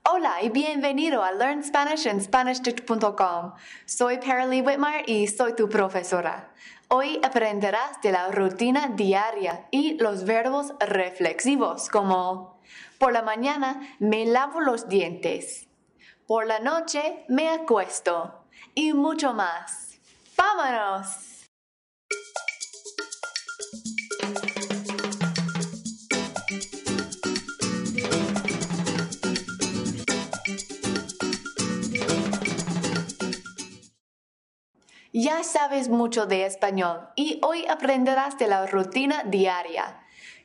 Hola y bienvenido a Learn Spanish en SpanishDict.com. Soy Paralee Whitmire y soy tu profesora. Hoy aprenderás de la rutina diaria y los verbos reflexivos como por la mañana me lavo los dientes, por la noche me acuesto y mucho más. ¡Vámonos! Ya sabes mucho de español y hoy aprenderás de la rutina diaria.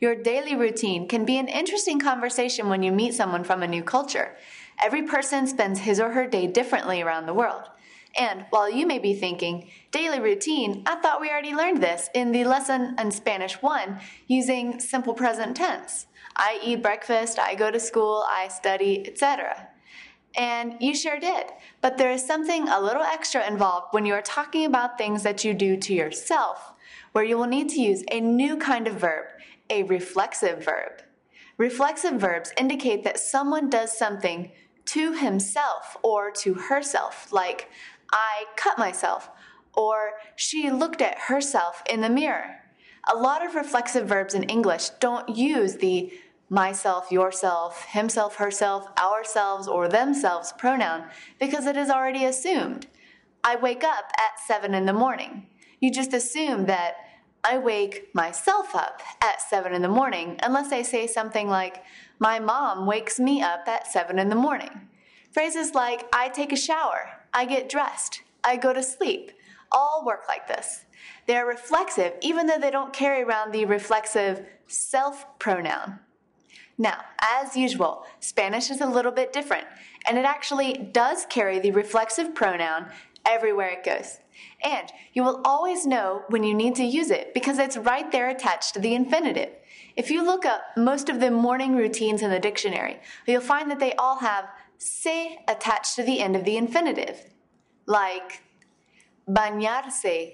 Your daily routine can be an interesting conversation when you meet someone from a new culture. Every person spends his or her day differently around the world. And while you may be thinking, daily routine, I thought we already learned this in the lesson in Spanish 1 using simple present tense. I eat breakfast, I go to school, I study, etc. And you sure did, but there is something a little extra involved when you are talking about things that you do to yourself, where you will need to use a new kind of verb, a reflexive verb. Reflexive verbs indicate that someone does something to himself or to herself, like, I cut myself, or she looked at herself in the mirror. A lot of reflexive verbs in English don't use the myself, yourself, himself, herself, ourselves, or themselves pronoun because it is already assumed. I wake up at 7 in the morning. You just assume that I wake myself up at 7 in the morning unless I say something like, my mom wakes me up at 7 in the morning. Phrases like, I take a shower, I get dressed, I go to sleep, all work like this. They are reflexive even though they don't carry around the reflexive self pronoun. Now, as usual, Spanish is a little bit different, and it actually does carry the reflexive pronoun everywhere it goes. And you will always know when you need to use it because it's right there attached to the infinitive. If you look up most of the morning routines in the dictionary, you'll find that they all have se attached to the end of the infinitive, like bañarse,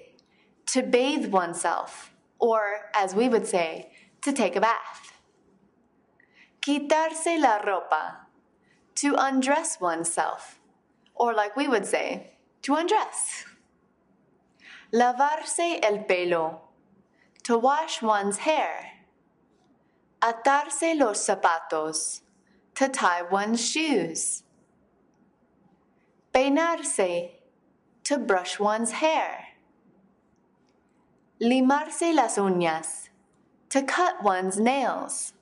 to bathe oneself, or as we would say, to take a bath. Quitarse la ropa, to undress oneself, or like we would say, to undress. Lavarse el pelo, to wash one's hair. Atarse los zapatos, to tie one's shoes. Peinarse, to brush one's hair. Limarse las uñas, to cut one's nails.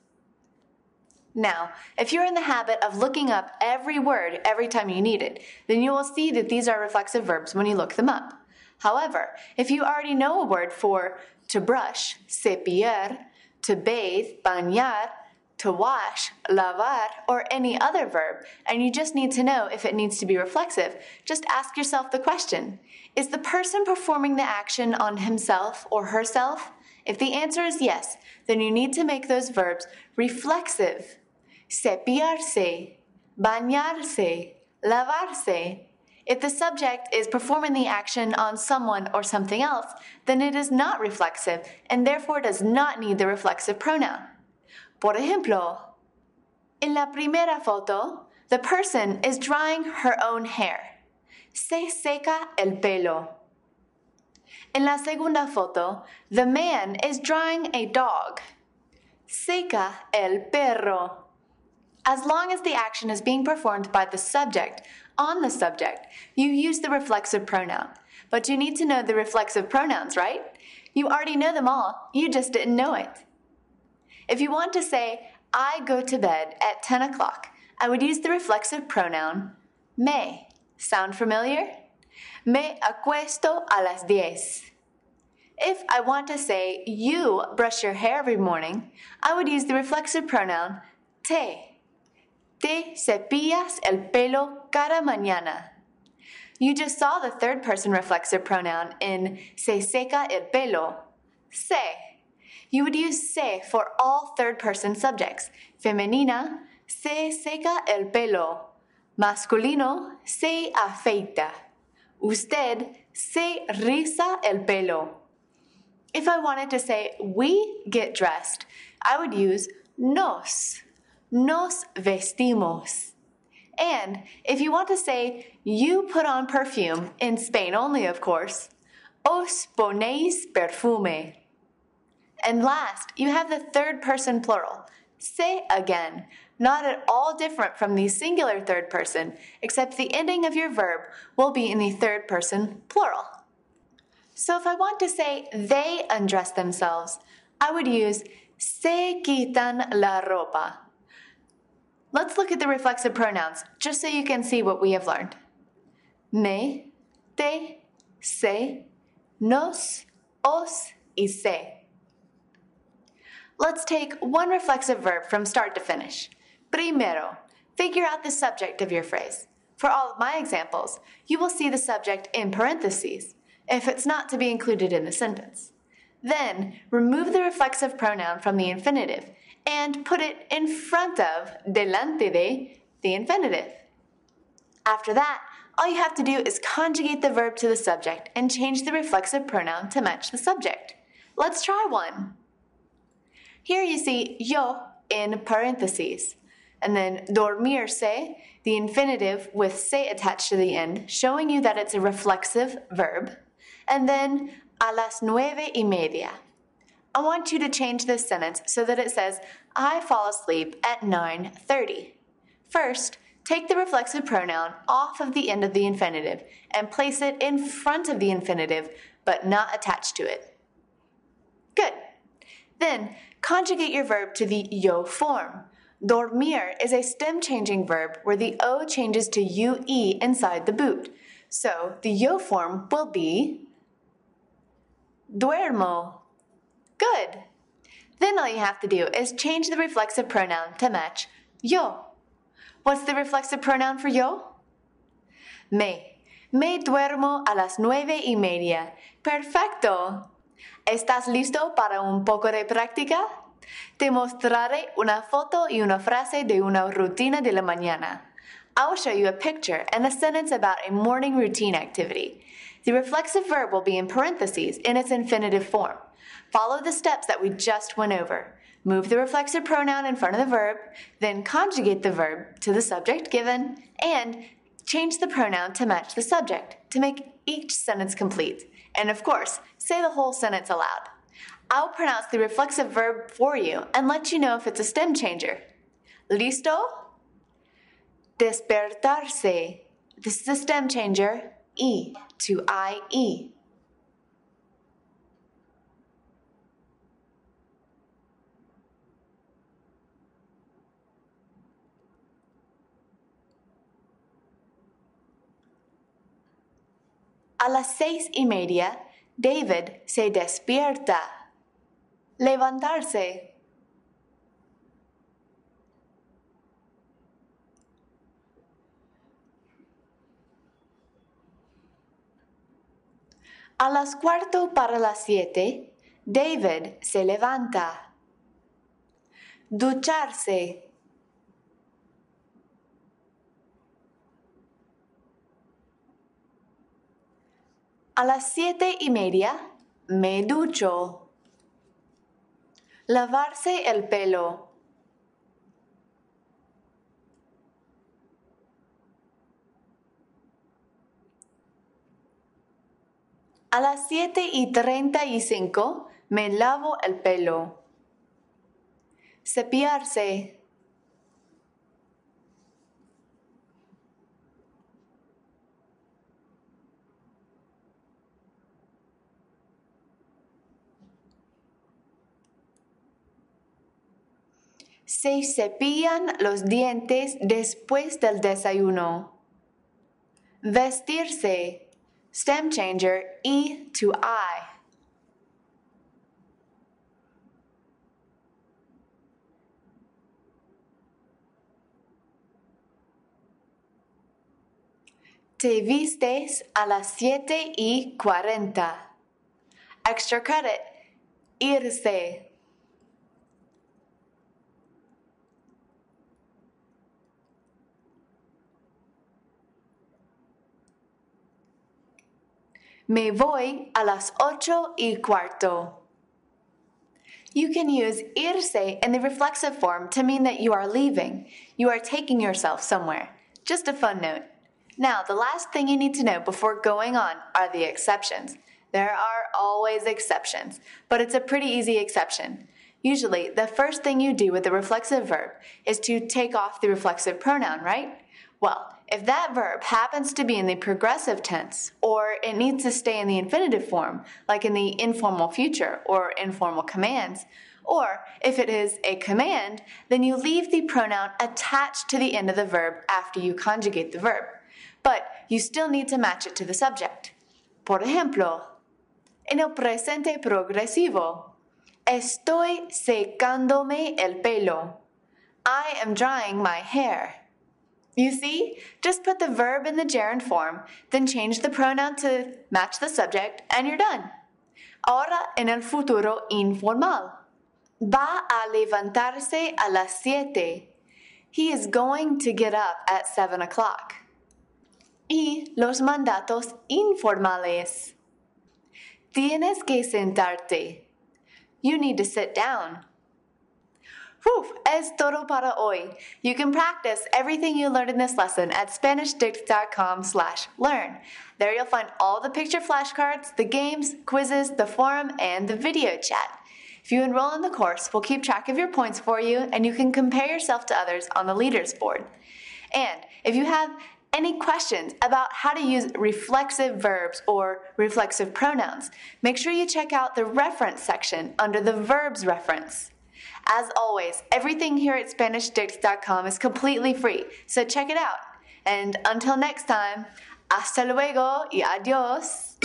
Now, if you're in the habit of looking up every word every time you need it, then you will see that these are reflexive verbs when you look them up. However, if you already know a word for to brush, cepillar, to bathe, bañar, to wash, lavar, or any other verb, and you just need to know if it needs to be reflexive, just ask yourself the question, is the person performing the action on himself or herself? If the answer is yes, then you need to make those verbs reflexive. Cepillarse, bañarse, lavarse. If the subject is performing the action on someone or something else, then it is not reflexive and therefore does not need the reflexive pronoun. Por ejemplo, en la primera foto, the person is drying her own hair. Se seca el pelo. En la segunda foto, the man is drying a dog. Seca el perro. As long as the action is being performed by the subject on the subject, you use the reflexive pronoun. But you need to know the reflexive pronouns, right? You already know them all, you just didn't know it. If you want to say, I go to bed at 10 o'clock, I would use the reflexive pronoun me. Sound familiar? Me acuesto a las 10. If I want to say, you brush your hair every morning, I would use the reflexive pronoun te. Te cepillas el pelo cada mañana. You just saw the third person reflexive pronoun in se seca el pelo, se. You would use se for all third person subjects. Femenina, se seca el pelo. Masculino, se afeita. Usted se riza el pelo. If I wanted to say we get dressed, I would use nos. Nos vestimos. And if you want to say you put on perfume, in Spain only of course, os ponéis perfume. And last, you have the third person plural, se again, not at all different from the singular third person, except the ending of your verb will be in the third person plural. So if I want to say they undress themselves, I would use se quitan la ropa. Let's look at the reflexive pronouns just so you can see what we have learned. Me, te, se, nos, os, y se. Let's take one reflexive verb from start to finish. Primero, figure out the subject of your phrase. For all of my examples, you will see the subject in parentheses if it's not to be included in the sentence. Then, remove the reflexive pronoun from the infinitive and put it in front of, delante de, the infinitive. After that, all you have to do is conjugate the verb to the subject and change the reflexive pronoun to match the subject. Let's try one. Here you see yo in parentheses, and then dormirse, the infinitive with se attached to the end, showing you that it's a reflexive verb, and then a las 9:30. I want you to change this sentence so that it says, I fall asleep at 9:30. First, take the reflexive pronoun off of the end of the infinitive and place it in front of the infinitive, but not attached to it. Good. Then, conjugate your verb to the yo form. Dormir is a stem-changing verb where the O changes to UE inside the boot. So, the yo form will be duermo. Good. Then all you have to do is change the reflexive pronoun to match yo. What's the reflexive pronoun for yo? Me. Me duermo a las 9:30. Perfecto. ¿Estás listo para un poco de práctica? Te mostraré una foto y una frase de una rutina de la mañana. I will show you a picture and a sentence about a morning routine activity. The reflexive verb will be in parentheses in its infinitive form. Follow the steps that we just went over. Move the reflexive pronoun in front of the verb, then conjugate the verb to the subject given, and change the pronoun to match the subject to make each sentence complete. And of course, say the whole sentence aloud. I'll pronounce the reflexive verb for you and let you know if it's a stem changer. ¿Listo? Despertarse. This is a stem changer, E to IE. A las 6:30, David se despierta. Levantarse. A las 6:45, David se levanta. Ducharse. A las 7:30, me ducho. Lavarse el pelo. A las 7:35, me lavo el pelo. Cepillarse. Se cepillan los dientes después del desayuno. Vestirse. Stem changer, E to I. Te vistes a las 7:40. Extra credit, irse. Me voy a las 8:15. You can use irse in the reflexive form to mean that you are leaving. You are taking yourself somewhere. Just a fun note. Now, the last thing you need to know before going on are the exceptions. There are always exceptions, but it's a pretty easy exception. Usually, the first thing you do with the reflexive verb is to take off the reflexive pronoun, right? Well, if that verb happens to be in the progressive tense, or it needs to stay in the infinitive form, like in the informal future or informal commands, or if it is a command, then you leave the pronoun attached to the end of the verb after you conjugate the verb. But you still need to match it to the subject. Por ejemplo, en el presente progresivo, estoy secándome el pelo. I am drying my hair. You see? Just put the verb in the gerund form, then change the pronoun to match the subject, and you're done. Ahora en el futuro informal. Va a levantarse a las 7. He is going to get up at 7 o'clock. Y los mandatos informales. Tienes que sentarte. You need to sit down. Whew, es todo para hoy. You can practice everything you learned in this lesson at SpanishDict.com/learn. There you'll find all the picture flashcards, the games, quizzes, the forum, and the video chat. If you enroll in the course, we'll keep track of your points for you, and you can compare yourself to others on the leaders board. And if you have any questions about how to use reflexive verbs or reflexive pronouns, make sure you check out the reference section under the verbs reference. As always, everything here at SpanishDict.com is completely free, so check it out. And until next time, hasta luego y adiós.